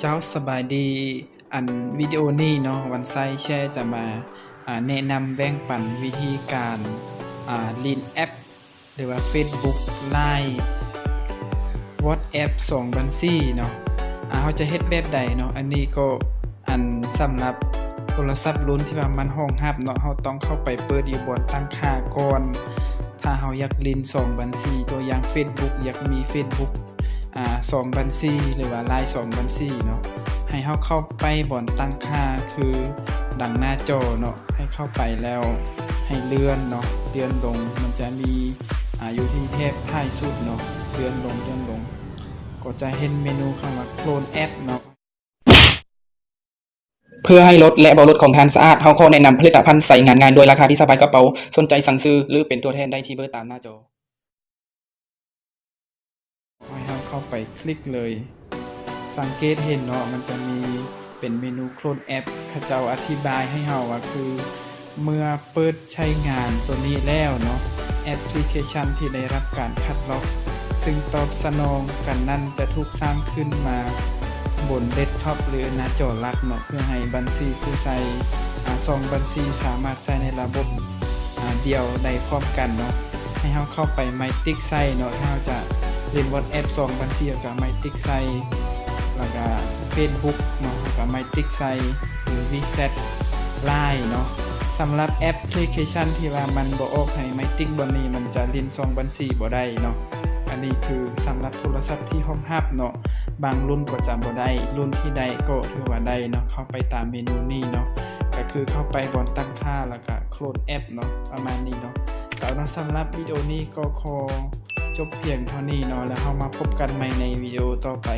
เจ้าสบายดีวิดีโอนี้เนาะวันไซแชร์จะมาแนะนำแบ่งปันวิธีการลินแอปหรือว่า Facebook Line WhatsApp 2บัญชีเนาะเขาจะเฮ็ดแบบใดเนาะอันนี้ก็สำหรับโทรศัพท์รุ่นที่ว่ามันรองรับเนาะเราต้องเข้าไปเปิดอยู่บนตั้งค่าก่อนถ้าเราอยากลิน2บัญชีตัวอย่าง Facebook อยากมี Facebook2บัญชีหรือว่า Line 2บัญชีเนาะให้เข้าไปบ่อนตั้งค่าคือดังหน้าจอเนาะให้เข้าไปแล้วให้เลื่อนเนาะเลื่อนลงมันจะมีอยู่ที่เทปท้ายสุดเนาะเลื่อนลงก็จะเห็นเมนูคำว่าโคลนแอปเนาะเพื่อให้รถและบรถของท่านสะอาดเฮาขอแนะนำผลิตภัณฑ์ใส่งานง่ายโดยราคาที่สบายกระเป๋าสนใจสั่งซื้อหรือเป็นตัวแทนได้ที่เบอร์ตามหน้าจอให้เข้าไปคลิกเลยสังเกตเห็นเนาะมันจะมีเป็นเมนูโคลนแอปเขาเจ้าอธิบายให้เราว่าคือเมื่อเปิดใช้งานตัวนี้แล้วเนาะแอปพลิเคชันที่ได้รับการคัดลอกซึ่งตอบสนองกันนั้นจะถูกสร้างขึ้นมาบนเดสก์ท็อปหรือหน้าจอหลักเนาะเพื่อให้บัญชีผู้ใช้2บัญชีสามารถใช้ในระบบเดียวได้พร้อมกันเนาะให้เราเข้าไป MyTick ใส่เนาะถ้าเราจะเล่น WhatsApp 2บัญชีกับ MyTick ใส่แล้วก็ Facebook เนาะกับ MyTick ใส่หรือ WeChat Line เนาะสำหรับแอปพลิเคชันที่ว่ามันบ่ออกให้ MyTick บนนี้มันจะเล่น2บัญชีบ่ได้เนาะอันนี้คือสำหรับโทรศัพท์ที่รองรับเนาะบางรุ่นก็จะบ่ได้รุ่นที่ใดก็ถือว่าได้เนาะเข้าไปตามเมนูนี้เนาะก็คือเข้าไปบนตั้งค่าแล้วก็โคลนแอปเนาะประมาณนี้เนาะแล้วเนาะสำหรับวิดีโอนี้ก็ขอจบเพียงเท่านี้เนาะแล้วเรามาพบกันใหม่ในวิดีโอต่อไป